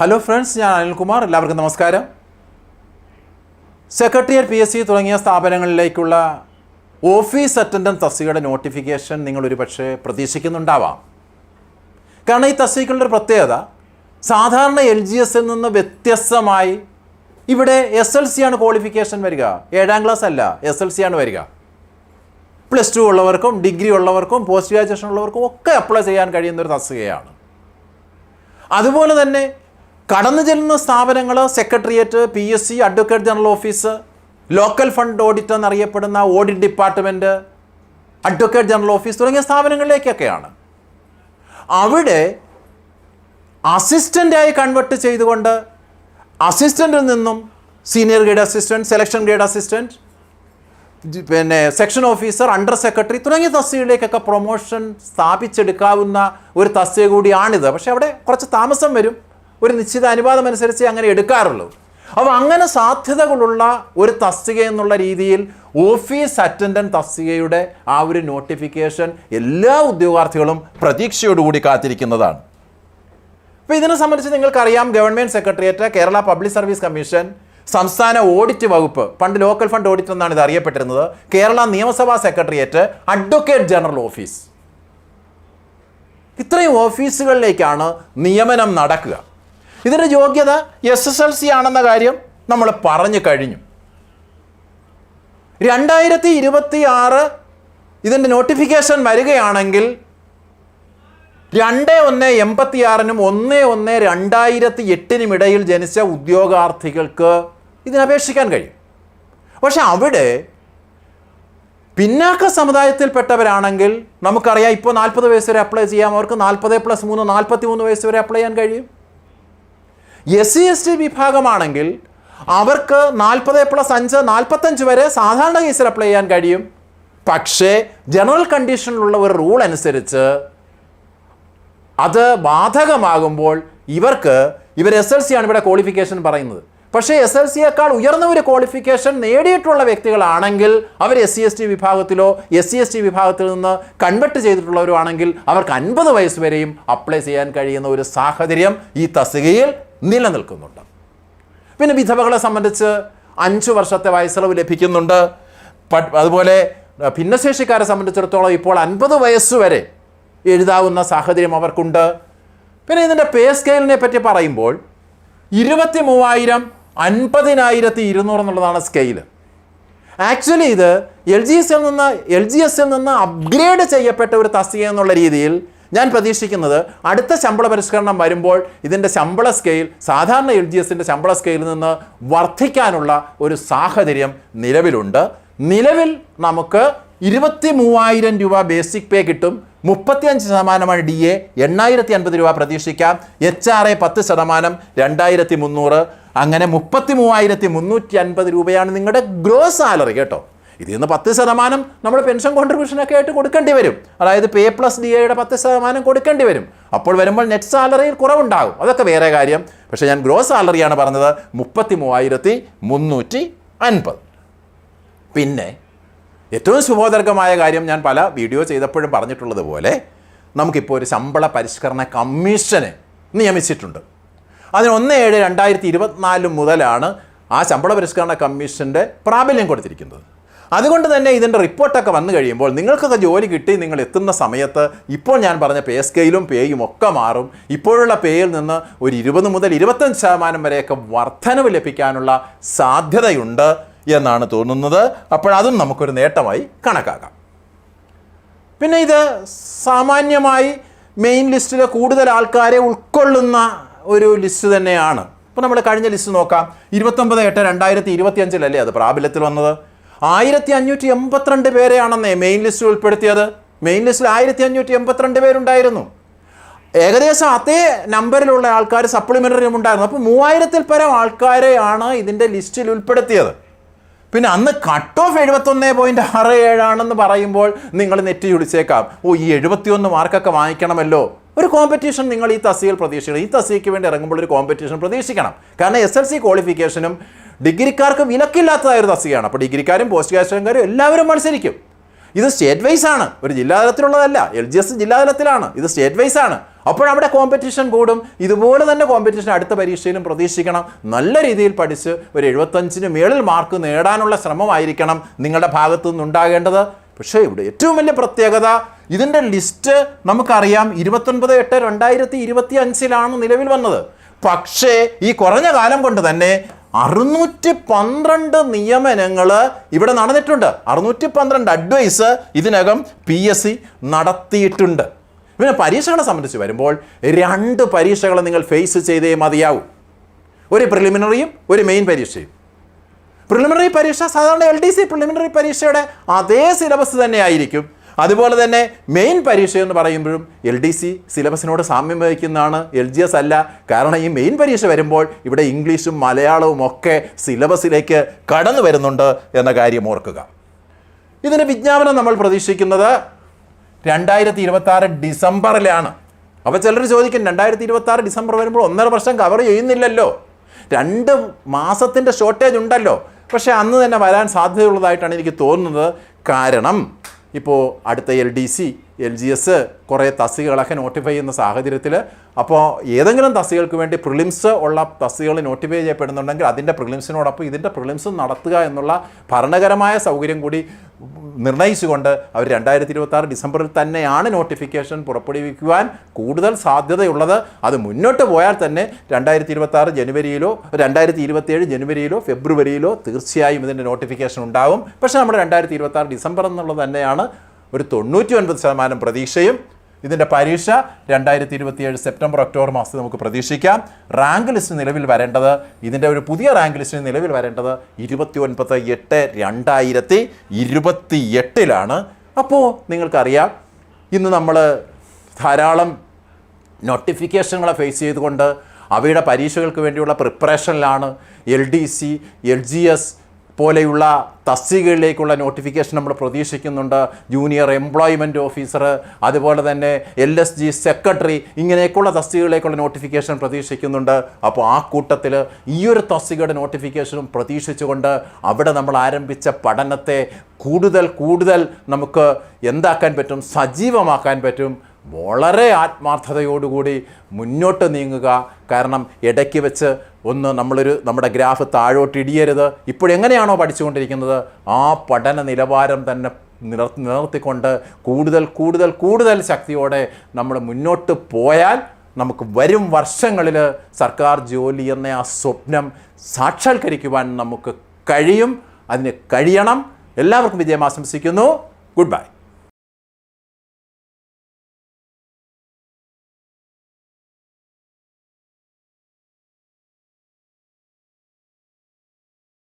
Hello friends, ഞാൻ അനിൽകുമാർ. എല്ലാവർക്കും നമസ്കാരം. സെക്രട്ടേറിയറ്റ്, PSC തുടങ്ങിയ സ്ഥാപനങ്ങളിലേക്കുള്ള ഓഫീസ് അറ്റൻഡൻറ്റ് തസ്തികയുടെ നോട്ടിഫിക്കേഷൻ നിങ്ങളൊരു പക്ഷേ പ്രതീക്ഷിക്കുന്നുണ്ടാവാം. കാരണം ഈ തസ്തികകളുടെ ഒരു പ്രത്യേകത, സാധാരണ LGSൽ നിന്ന് വ്യത്യസ്തമായി ഇവിടെ SLC ആണ് ക്വാളിഫിക്കേഷൻ വരിക. 7ാം ക്ലാസ് അല്ല, SLC ആണ് വരിക. +2 ഉള്ളവർക്കും ഡിഗ്രി ഉള്ളവർക്കും പോസ്റ്റ് ഗ്രാജുവേഷൻ ഉള്ളവർക്കും ഒക്കെ അപ്ലൈ ചെയ്യാൻ കഴിയുന്നൊരു തസ്തികയാണ്. അതുപോലെ തന്നെ കടന്നു ചെല്ലുന്ന സ്ഥാപനങ്ങൾ secretariat, PSC, advocate general office, local fund audit എന്നറിയപ്പെടുന്ന audit department, advocate general office തുടങ്ങിയ സ്ഥാപനങ്ങളിലേക്കൊക്കെയാണ്. അവിടെ അസിസ്റ്റൻ്റായി കൺവെർട്ട് ചെയ്തുകൊണ്ട് അസിസ്റ്റൻറ്റിൽ നിന്നും senior grade assistant, selection grade assistant, പിന്നെ സെക്ഷൻ ഓഫീസർ, അണ്ടർ സെക്രട്ടറി തുടങ്ങിയ തസ്തികയിലേക്കൊക്കെ പ്രൊമോഷൻ സ്ഥാപിച്ചെടുക്കാവുന്ന ഒരു തസ്തിക കൂടിയാണിത്. പക്ഷേ അവിടെ കുറച്ച് താമസം വരും. ഒരു നിശ്ചിത അനുപാതം അനുസരിച്ച് അങ്ങനെ എടുക്കാറുള്ളൂ. അപ്പോൾ അങ്ങനെ സാധ്യതകളുള്ള ഒരു തസ്തിക എന്നുള്ള രീതിയിൽ ഓഫീസ് അറ്റൻഡൻറ്റ് തസ്തികയുടെ ആ ഒരു നോട്ടിഫിക്കേഷൻ എല്ലാ ഉദ്യോഗാർത്ഥികളും പ്രതീക്ഷയോടുകൂടി കാത്തിരിക്കുന്നതാണ്. അപ്പോൾ ഇതിനെ സംബന്ധിച്ച് നിങ്ങൾക്കറിയാം, government secretariat, Kerala public service commission, സംസ്ഥാന ഓഡിറ്റ് വകുപ്പ്, പണ്ട് ലോക്കൽ ഫണ്ട് ഓഡിറ്റ് എന്നാണ് ഇത് അറിയപ്പെട്ടിരുന്നത്, കേരള നിയമസഭാ സെക്രട്ടേറിയറ്റ്, അഡ്വക്കേറ്റ് ജനറൽ ഓഫീസ്, ഇത്രയും ഓഫീസുകളിലേക്കാണ് നിയമനം നടക്കുക. ഇതിൻ്റെ യോഗ്യത SSLC ആണെന്ന കാര്യം നമ്മൾ പറഞ്ഞു കഴിഞ്ഞു. 2026 ഇതിൻ്റെ നോട്ടിഫിക്കേഷൻ വരികയാണെങ്കിൽ 2/1/86 1/1/2008 ഇടയിൽ ജനിച്ച ഉദ്യോഗാർത്ഥികൾക്ക് ഇതിനപേക്ഷിക്കാൻ കഴിയും. പക്ഷെ അവിടെ പിന്നാക്ക സമുദായത്തിൽപ്പെട്ടവരാണെങ്കിൽ നമുക്കറിയാം, ഇപ്പോൾ 40 വയസ്സ് വരെ അപ്ലൈ ചെയ്യാം. അവർക്ക് 40+3 43 വയസ്സ് വരെ അപ്ലൈ ചെയ്യാൻ കഴിയും. SC/ST വിഭാഗമാണെങ്കിൽ അവർക്ക് 40+5 45 വരെ സാധാരണ കേസിൽ അപ്ലൈ ചെയ്യാൻ കഴിയും. പക്ഷേ ജനറൽ കണ്ടീഷനിലുള്ള ഒരു റൂൾ അനുസരിച്ച് അത് ബാധകമാകുമ്പോൾ ഇവർ SLC ആണ് ഇവിടെ ക്വാളിഫിക്കേഷൻ പറയുന്നത്. പക്ഷേ SLCയേക്കാൾ ഉയർന്ന ഒരു ക്വാളിഫിക്കേഷൻ നേടിയിട്ടുള്ള വ്യക്തികളാണെങ്കിൽ അവർ SC/ST വിഭാഗത്തിലോ SC/ST വിഭാഗത്തിൽ നിന്ന് കൺവെർട്ട് ചെയ്തിട്ടുള്ളവരുമാണെങ്കിൽ അവർക്ക് 50 വയസ്സ് വരെയും അപ്ലൈ ചെയ്യാൻ കഴിയുന്ന ഒരു സാഹചര്യം ഈ തസ്തികയിൽ നിലനിൽക്കുന്നുണ്ട്. പിന്നെ വിധവകളെ സംബന്ധിച്ച് 5 വർഷത്തെ വയസ്സിളവ് ലഭിക്കുന്നുണ്ട്. അതുപോലെ ഭിന്നശേഷിക്കാരെ സംബന്ധിച്ചിടത്തോളം ഇപ്പോൾ 50 വയസ്സ് വരെ എഴുതാവുന്ന സാഹചര്യം അവർക്കുണ്ട്. പിന്നെ ഇതിൻ്റെ പേ സ്കെയിലിനെ പറ്റി പറയുമ്പോൾ 23,000 50,200 എന്നുള്ളതാണ് സ്കെയില്. ആക്ച്വലി ഇത് LGSൽ നിന്ന് അപ്ഗ്രേഡ് ചെയ്യപ്പെട്ട ഒരു തസ്തിക എന്നുള്ള രീതിയിൽ ഞാൻ പ്രതീക്ഷിക്കുന്നത് അടുത്ത ശമ്പള പരിഷ്കരണം വരുമ്പോൾ ഇതിൻ്റെ ശമ്പള സ്കെയിൽ സാധാരണ LGSൻ്റെ ശമ്പള സ്കെയിലിൽ നിന്ന് വർദ്ധിക്കാനുള്ള ഒരു സാഹചര്യം നിലവിലുണ്ട്. നിലവിൽ നമുക്ക് 23,000 രൂപ ബേസിക് പേ കിട്ടും. 35% DA 8,050 രൂപ പ്രതീക്ഷിക്കാം. HRA 10% 2,300. അങ്ങനെ 33,350 രൂപയാണ് നിങ്ങളുടെ ഗ്രോസ് സാലറി കേട്ടോ. ഇതിൽ നിന്ന് 10% നമ്മൾ പെൻഷൻ കോൺട്രിബ്യൂഷനൊക്കെ ആയിട്ട് കൊടുക്കേണ്ടി വരും. അതായത് Pay+DAയുടെ 10% കൊടുക്കേണ്ടി വരും. അപ്പോൾ വരുമ്പോൾ നെറ്റ് സാലറിയിൽ കുറവുണ്ടാകും. അതൊക്കെ വേറെ കാര്യം. പക്ഷേ ഞാൻ ഗ്രോസ് സാലറിയാണ് പറഞ്ഞത്, 33,350. പിന്നെ ഏറ്റവും ശുഭോദർക്കമായ കാര്യം, ഞാൻ പല വീഡിയോ ചെയ്തപ്പോഴും പറഞ്ഞിട്ടുള്ളത് പോലെ നമുക്കിപ്പോൾ ഒരു ശമ്പള പരിഷ്കരണ കമ്മീഷനെ നിയമിച്ചിട്ടുണ്ട്. അതിന് 1/7/2024 മുതലാണ് ആ ശമ്പള പരിഷ്കരണ കമ്മീഷൻ്റെ പ്രാബല്യം കൊടുത്തിരിക്കുന്നത്. അതുകൊണ്ട് തന്നെ ഇതിൻ്റെ റിപ്പോർട്ടൊക്കെ വന്നു കഴിയുമ്പോൾ നിങ്ങൾക്കൊക്കെ ജോലി കിട്ടി നിങ്ങൾ എത്തുന്ന സമയത്ത് ഇപ്പോൾ ഞാൻ പറഞ്ഞ പേ സ്കെയിലും പേയും ഒക്കെ മാറും. ഇപ്പോഴുള്ള പേയിൽ നിന്ന് ഒരു 20 മുതൽ 25% വരെയൊക്കെ വർധനവ് ലഭിക്കാനുള്ള സാധ്യതയുണ്ട് എന്നാണ് തോന്നുന്നത്. അപ്പോഴതും നമുക്കൊരു നേട്ടമായി കണക്കാക്കാം. പിന്നെ ഇത് സാമാന്യമായി മെയിൻ ലിസ്റ്റിൽ കൂടുതൽ ആൾക്കാരെ ഉൾക്കൊള്ളുന്ന ഒരു ലിസ്റ്റ് തന്നെയാണ്. ഇപ്പോൾ നമ്മൾ കഴിഞ്ഞ ലിസ്റ്റ് നോക്കാം. 29/8/2025 അത് പ്രാബല്യത്തിൽ വന്നത്. 1,582 പേരെയാണെന്നേ മെയിൻ ലിസ്റ്റിൽ ഉൾപ്പെടുത്തിയത്. മെയിൻ ലിസ്റ്റിൽ 1,582 പേരുണ്ടായിരുന്നു. ഏകദേശം അതേ നമ്പറിലുള്ള ആൾക്കാർ സപ്ലിമെൻ്ററിയും ഉണ്ടായിരുന്നു. അപ്പോൾ 3,000-ൽ പരം ആൾക്കാരെയാണ് ഇതിൻ്റെ ലിസ്റ്റിൽ ഉൾപ്പെടുത്തിയത്. പിന്നെ അന്ന് കട്ട് ഓഫ് 71.67 ആണെന്ന് പറയുമ്പോൾ നിങ്ങൾ നെറ്റ് ചുടിച്ചേക്കാം, ഈ 71 മാർക്കൊക്കെ വാങ്ങിക്കണമല്ലോ. ഒരു കോമ്പറ്റീഷൻ നിങ്ങൾ ഈ തസ്തികയിൽ പ്രതീക്ഷിക്കണം. ഈ തസ്തികയ്ക്ക് വേണ്ടി ഇറങ്ങുമ്പോൾ ഒരു കോമ്പറ്റീഷൻ പ്രതീക്ഷിക്കണം. കാരണം SLC ക്വാളിഫിക്കേഷനും ഡിഗ്രിക്കാർക്ക് വിലക്കില്ലാത്തതായൊരു തസ്തികയാണ്. അപ്പോൾ ഡിഗ്രിക്കാരും പോസ്റ്റ് ഗ്രാജുവേഷൻകാരും എല്ലാവരും മത്സരിക്കും. ഇത് സ്റ്റേറ്റ് വൈസ് ആണ്, ഒരു ജില്ലാതലത്തിലുള്ളതല്ല. LGS ജില്ലാതലത്തിലാണ്, ഇത് സ്റ്റേറ്റ് വൈസ് ആണ്. അപ്പോഴവിടെ കോമ്പറ്റീഷൻ കൂടും. ഇതുപോലെ തന്നെ കോമ്പറ്റീഷൻ അടുത്ത പരീക്ഷയിലും പ്രതീക്ഷിക്കണം. നല്ല രീതിയിൽ പഠിച്ച് ഒരു 75-ന് മേളിൽ മാർക്ക് നേടാനുള്ള ശ്രമമായിരിക്കണം നിങ്ങളുടെ ഭാഗത്തു നിന്നുണ്ടാകേണ്ടത്. പക്ഷേ ഇവിടെ ഏറ്റവും വലിയ പ്രത്യേകത, ഇതിൻ്റെ ലിസ്റ്റ് നമുക്കറിയാം 29/8/2025 നിലവിൽ വന്നത്. പക്ഷേ ഈ കുറഞ്ഞ കാലം കൊണ്ട് തന്നെ 612 നിയമനങ്ങൾ ഇവിടെ നടന്നിട്ടുണ്ട്. 612 അഡ്വൈസ് ഇതിനകം PSC നടത്തിയിട്ടുണ്ട്. പിന്നെ പരീക്ഷകളെ സംബന്ധിച്ച് വരുമ്പോൾ 2 പരീക്ഷകൾ നിങ്ങൾ ഫേസ് ചെയ്തേ മതിയാവും. ഒരു പ്രിലിമിനറിയും ഒരു മെയിൻ പരീക്ഷയും. പ്രിലിമിനറി പരീക്ഷ സാധാരണ LDC പ്രിലിമിനറി പരീക്ഷയുടെ അതേ സിലബസ് തന്നെ ആയിരിക്കും. അതുപോലെ തന്നെ മെയിൻ പരീക്ഷ എന്ന് പറയുമ്പോഴും LDC സിലബസിനോട് സാമ്യം വഹിക്കുന്നതാണ്, LGS അല്ല. കാരണം ഈ മെയിൻ പരീക്ഷ വരുമ്പോൾ ഇവിടെ ഇംഗ്ലീഷും മലയാളവും ഒക്കെ സിലബസിലേക്ക് കടന്നു വരുന്നുണ്ട് എന്ന കാര്യം ഓർക്കുക. ഇതിന് വിജ്ഞാപനം നമ്മൾ പ്രതീക്ഷിക്കുന്നത് 2026 ഡിസംബറിലാണ്. അപ്പോൾ ചിലർ ചോദിക്കും 2026 ഡിസംബർ വരുമ്പോൾ 1.5 വർഷം കവർ ചെയ്യുന്നില്ലല്ലോ, 2 മാസത്തിൻ്റെ ഷോർട്ടേജ് ഉണ്ടല്ലോ. പക്ഷേ അന്ന് തന്നെ വരാൻ സാധ്യതയുള്ളതായിട്ടാണ് എനിക്ക് തോന്നുന്നത്. കാരണം ഇപ്പോൾ അടുത്ത LDC LGS കുറേ തസ്തികകളൊക്കെ നോട്ടിഫൈ ചെയ്യുന്ന സാഹചര്യത്തിൽ അപ്പോൾ ഏതെങ്കിലും തസ്തികൾക്ക് വേണ്ടി പ്രിലിംസ് ഉള്ള തസ്തികകൾ നോട്ടിഫൈ ചെയ്യപ്പെടുന്നുണ്ടെങ്കിൽ അതിൻ്റെ പ്രിലിംസിനോടൊപ്പം ഇതിൻ്റെ പ്രിലിംസും നടത്തുക എന്നുള്ള ഭരണകരമായ സൗകര്യം കൂടി നിർണയിച്ചുകൊണ്ട് അവർ 2026 ഡിസംബറിൽ തന്നെയാണ് നോട്ടിഫിക്കേഷൻ പുറപ്പെടുവിക്കുവാൻ കൂടുതൽ സാധ്യതയുള്ളത്. അത് മുന്നോട്ട് പോയാൽ തന്നെ 2026 ജനുവരിയിലോ 2027 ജനുവരിയിലോ ഫെബ്രുവരിയിലോ തീർച്ചയായും ഇതിൻ്റെ നോട്ടിഫിക്കേഷൻ ഉണ്ടാവും. പക്ഷേ നമ്മുടെ 2026 ഡിസംബർ എന്നുള്ളത് തന്നെയാണ് ഒരു 99% പ്രതീക്ഷയും. ഇതിൻ്റെ പരീക്ഷ 2027 സെപ്റ്റംബർ ഒക്ടോബർ മാസത്തിൽ നമുക്ക് പ്രതീക്ഷിക്കാം. റാങ്ക് ലിസ്റ്റ് നിലവിൽ വരേണ്ടത്, ഇതിൻ്റെ ഒരു പുതിയ റാങ്ക് ലിസ്റ്റ് നിലവിൽ വരേണ്ടത് 29/8/2028 അപ്പോൾ നിങ്ങൾക്കറിയാം ഇന്ന് നമ്മൾ ധാരാളം നോട്ടിഫിക്കേഷനുകളെ ഫേസ് ചെയ്തുകൊണ്ട് അവയുടെ പരീക്ഷകൾക്ക് വേണ്ടിയുള്ള പ്രിപ്പറേഷനിലാണ്. LDC LGS പോലെയുള്ള തസ്തികകളിലേക്കുള്ള നോട്ടിഫിക്കേഷൻ നമ്മൾ പ്രതീക്ഷിക്കുന്നുണ്ട്. ജൂനിയർ എംപ്ലോയ്മെൻറ്റ് ഓഫീസർ, അതുപോലെ തന്നെ LSG സെക്രട്ടറി, ഇങ്ങനെയൊക്കെയുള്ള തസ്തികകളിലേക്കുള്ള നോട്ടിഫിക്കേഷൻ പ്രതീക്ഷിക്കുന്നുണ്ട്. അപ്പോൾ ആ കൂട്ടത്തിൽ ഈ ഒരു തസ്തികയുടെ നോട്ടിഫിക്കേഷനും പ്രതീക്ഷിച്ചുകൊണ്ട് അവിടെ നമ്മൾ ആരംഭിച്ച പഠനത്തെ കൂടുതൽ നമുക്ക് എന്താക്കാൻ പറ്റും, സജീവമാക്കാൻ പറ്റും. വളരെ ആത്മാർത്ഥതയോടുകൂടി മുന്നോട്ട് നീങ്ങുക. കാരണം ഇടയ്ക്ക് വെച്ച് നമ്മുടെ ഗ്രാഫ് താഴോട്ട് ഇടിയരുത്. ഇപ്പോഴെങ്ങനെയാണോ പഠിച്ചുകൊണ്ടിരിക്കുന്നത് ആ പഠന നിലവാരം തന്നെ നിലനിർത്തിക്കൊണ്ട് കൂടുതൽ ശക്തിയോടെ നമ്മൾ മുന്നോട്ട് പോയാൽ നമുക്ക് വരും വർഷങ്ങളിൽ സർക്കാർ ജോലി എന്ന ആ സ്വപ്നം സാക്ഷാത്കരിക്കുവാൻ നമുക്ക് കഴിയും. അതിന് കഴിയണം. എല്ലാവർക്കും വിജയം ആശംസിക്കുന്നു. Good bye.